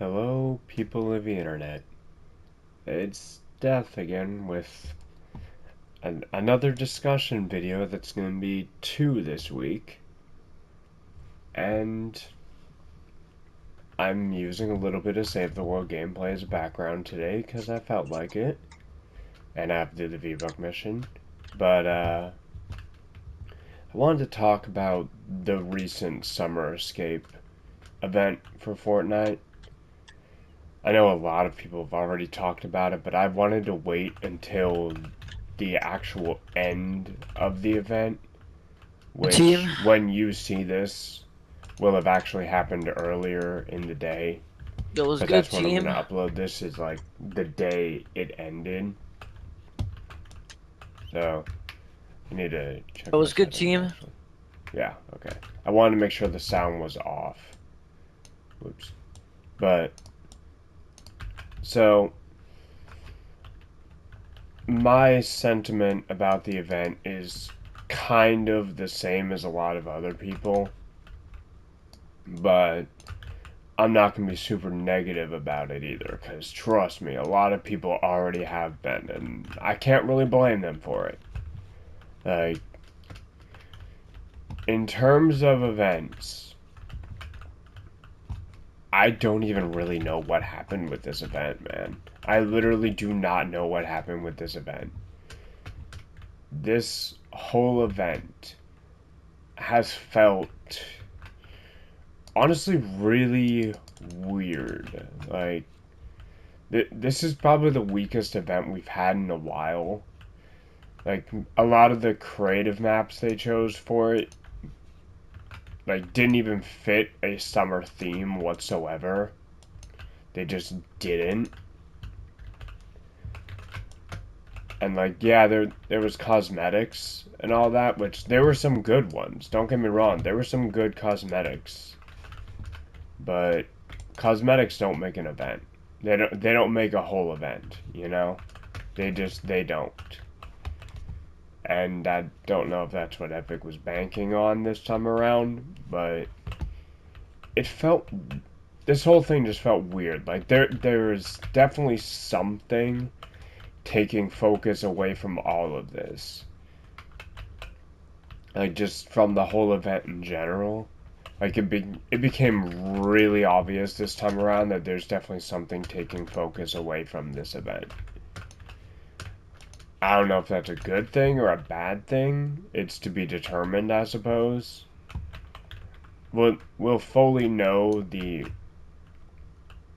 Hello, people of the internet. It's Death again with another discussion video that's going to be two this week. And I'm using a little bit of Save the World gameplay as a background today because I felt like it. And I have to do the V-Buck mission. But, I wanted to talk about the recent Summer Escape event for Fortnite. I know a lot of people have already talked about it, but I wanted to wait until the actual end of the event, Team, which, when you see this, will have actually happened earlier in the day. that was Because good, that's when I'm going team. to upload this, is like the day it ended. So, I need to check That my was good, settings team. actually. Yeah, okay. I wanted to make sure the sound was off. Whoops. But, so, my sentiment about the event is kind of the same as a lot of other people, but I'm not going to be super negative about it either, because trust me, a lot of people already have been, and I can't really blame them for it. Like, in terms of events, I don't even really know what happened with this event, man. I literally do not know what happened with this event. This whole event has felt honestly really weird. Like, this is probably the weakest event we've had in a while. Like, a lot of the creative maps they chose for it, like, didn't even fit a summer theme whatsoever. They just didn't. And, like, yeah, there was cosmetics and all that, which there were some good ones. Don't get me wrong, there were some good cosmetics. But cosmetics don't make an event. They don't make a whole event, you know? They don't. And I don't know if that's what Epic was banking on this time around, but it felt this whole thing just felt weird. Like there's definitely something taking focus away from all of this. Like just from the whole event in general. Like it became really obvious this time around that there's definitely something taking focus away from this event. I don't know if that's a good thing or a bad thing. It's to be determined, I suppose. We'll fully know the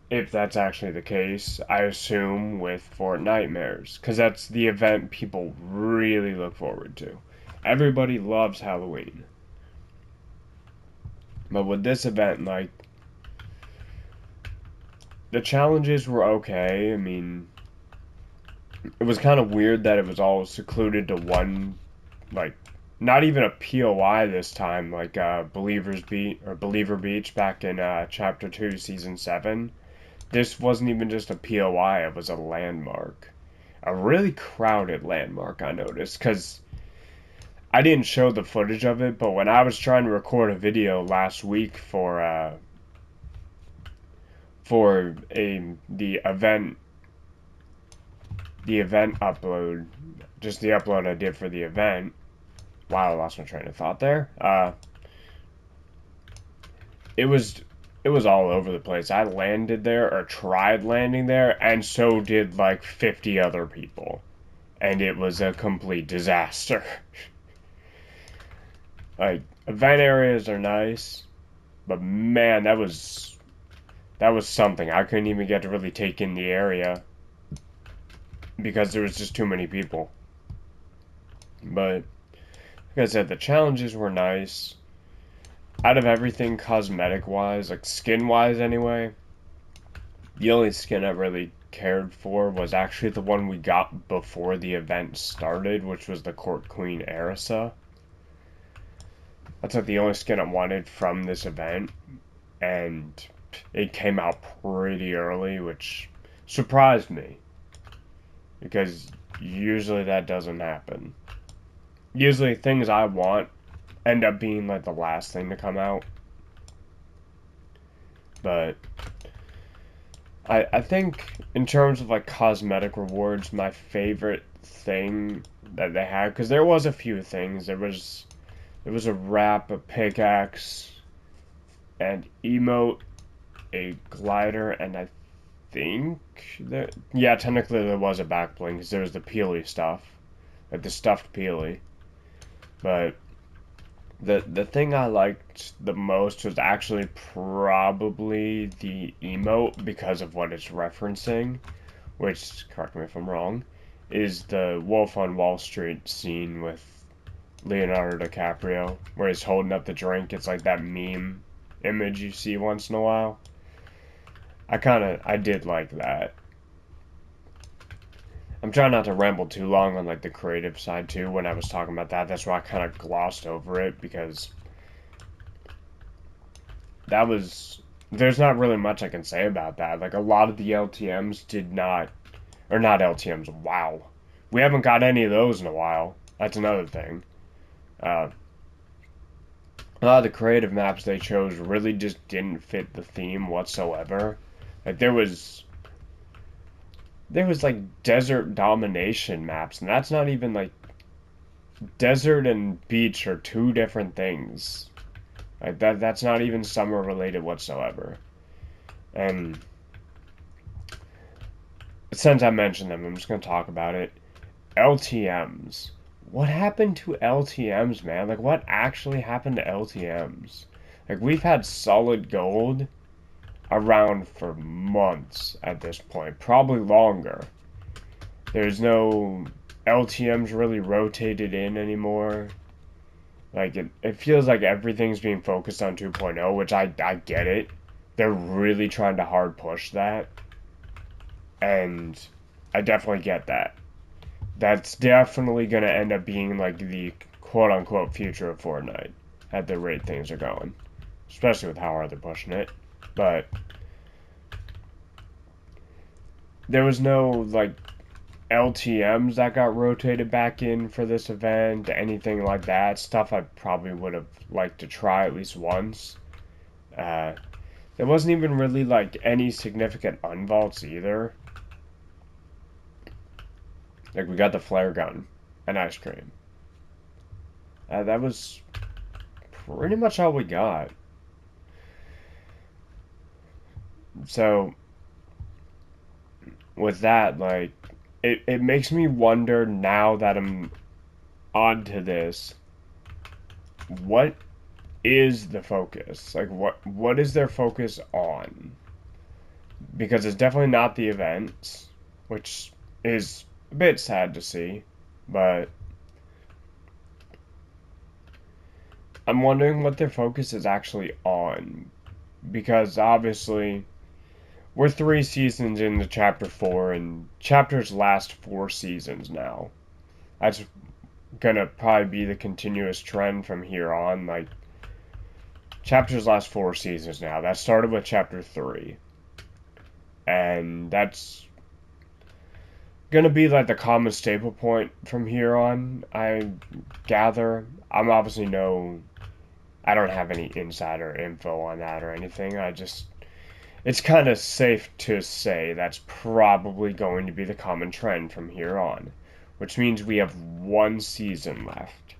if that's actually the case. I assume with Fortnitemares, because that's the event people really look forward to. Everybody loves Halloween, but with this event, like the challenges were okay. I mean, it was kind of weird that it was all secluded to one, like, not even a POI this time, like Believer Beach back in Chapter 2, Season 7. This wasn't even just a POI, it was a landmark. A really crowded landmark, I noticed, because I didn't show the footage of it, but when I was trying to record a video last week for the event upload, just the upload I did for the event. Wow, I lost my train of thought there. It was it was all over the place. I landed there or tried landing there, and so did like 50 other people, and it was a complete disaster. Like event areas are nice, but man, that was something. I couldn't even get to really take in the area because there was just too many people. But like I said, the challenges were nice. Out of everything cosmetic wise, like skin wise anyway, the only skin I really cared for was actually the one we got before the event started, which was the Court Queen Erisa. That's like the only skin I wanted from this event, and it came out pretty early, which surprised me because usually that doesn't happen. Usually things I want end up being like the last thing to come out, but I think in terms of like cosmetic rewards, my favorite thing that they had, because there was a few things. There was a wrap, a pickaxe, and emote, a glider, and I think that, yeah, technically there was a back bling because there was the peely stuff, like the stuffed peely. But the thing I liked the most was actually probably the emote because of what it's referencing, which, correct me if I'm wrong, is the Wolf on Wall Street scene with Leonardo DiCaprio, where he's holding up the drink. It's like that meme image you see once in a while. I did like that. I'm trying not to ramble too long on like the creative side too when I was talking about that. That's why I kind of glossed over it because that was there's not really much I can say about that. Like a lot of the LTMs did not or not LTMs. Wow. We haven't got any of those in a while. That's another thing. Uh, a lot of the creative maps they chose really just didn't fit the theme whatsoever. Like there was like desert domination maps, and that's not even like desert and beach are two different things. Like that's not even summer related whatsoever. And since I mentioned them, I'm just gonna talk about it. LTMs. What happened to LTMs, man? Like what actually happened to LTMs? Like we've had solid gold around for months at this point, probably longer. There's no LTMs really rotated in anymore. Like it feels like everything's being focused on 2.0, which I get it. They're really trying to hard push that, and I definitely get that. That's definitely gonna end up being like the quote unquote future of Fortnite at the rate things are going, especially with how hard they're pushing it. But there was no like LTMs that got rotated back in for this event, anything like that. Stuff I probably would have liked to try at least once. Uh, there wasn't even really like any significant unvaults either. Like we got the flare gun and ice cream. That was pretty much all we got. So with that, like it makes me wonder now that I'm onto this, what is the focus? Like what is their focus on? Because it's definitely not the events, which is a bit sad to see, but I'm wondering what their focus is actually on. Because obviously we're 3 seasons into chapter 4 and chapters last 4 seasons now. That's gonna probably be the continuous trend from here on. Like chapters last 4 seasons now. That started with chapter 3. And that's gonna be like the common staple point from here on, I gather. I don't have any insider info on that or anything. It's kind of safe to say that's probably going to be the common trend from here on, which means we have 1 season left.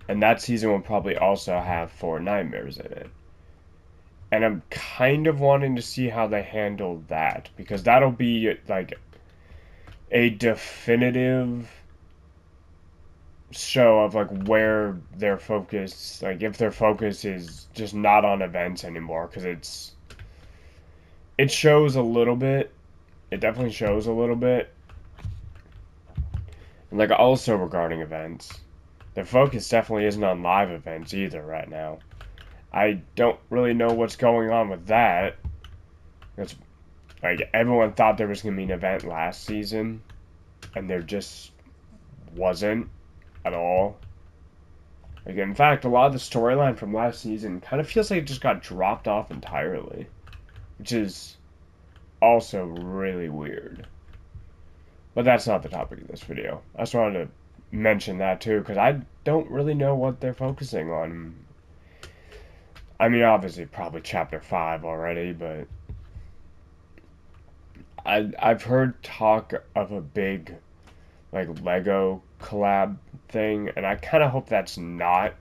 And that season will probably also have 4 nightmares in it. And I'm kind of wanting to see how they handle that, because that'll be like a definitive show of like where their focus, like if their focus is just not on events anymore, because it shows a little bit. It definitely shows a little bit. And like also regarding events, their focus definitely isn't on live events either right now. I don't really know what's going on with that. It's like everyone thought there was gonna be an event last season, and there just wasn't at all. Like in fact, a lot of the storyline from last season kind of feels like it just got dropped off entirely, which is also really weird. But that's not the topic of this video. I just wanted to mention that too, because I don't really know what they're focusing on. I mean, obviously, probably chapter 5 already, but I've heard talk of a big like Lego collab thing, and I kind of hope that's not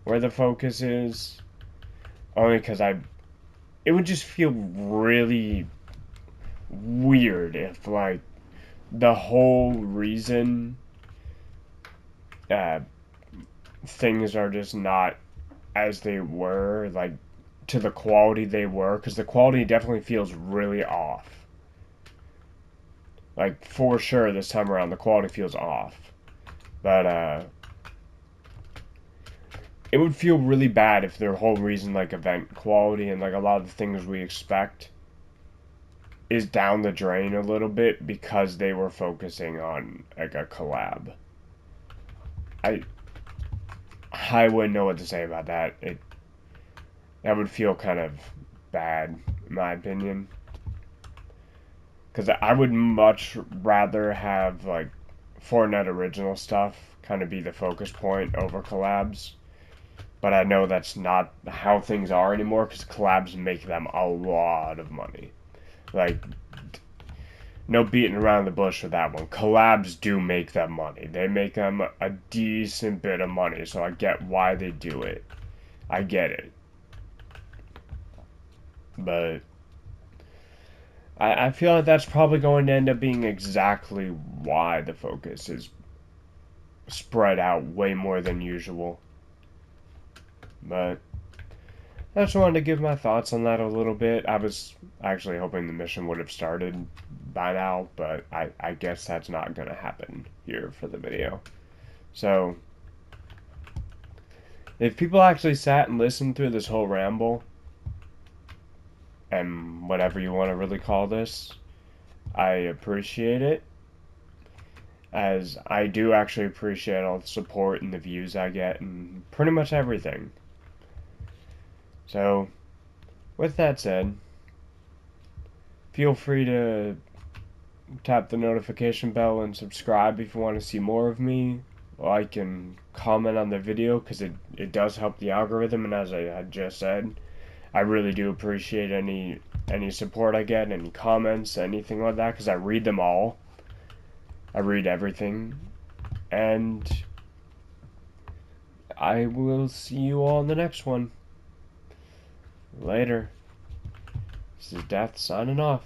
where the focus is. Only because it would just feel really weird if like the whole reason uh, things are just not as they were, like to the quality they were, because the quality definitely feels really off. Like for sure, this time around the quality feels off, but it would feel really bad if their whole reason, like event quality and like a lot of the things we expect, is down the drain a little bit because they were focusing on like a collab. I I wouldn't know what to say about that. That would feel kind of bad, in my opinion. Because I would much rather have like Fortnite original stuff kind of be the focus point over collabs. But I know that's not how things are anymore because collabs make them a lot of money. Like, no beating around the bush with that one. Collabs do make them money. They make them a decent bit of money, so I get why they do it. I get it. But I feel like that's probably going to end up being exactly why the focus is spread out way more than usual. But I just wanted to give my thoughts on that a little bit. I was actually hoping the mission would have started by now, but I guess that's not going to happen here for the video. So, if people actually sat and listened through this whole ramble, and whatever you want to really call this, I appreciate it. As I do actually appreciate all the support and the views I get and pretty much everything. So, with that said, feel free to tap the notification bell and subscribe if you want to see more of me. Like and comment on the video because it does help the algorithm, and as I had just said, I really do appreciate any support I get, any comments, anything like that, because I read them all. I read everything, and I will see you all in the next one. Later. This is Death signing off.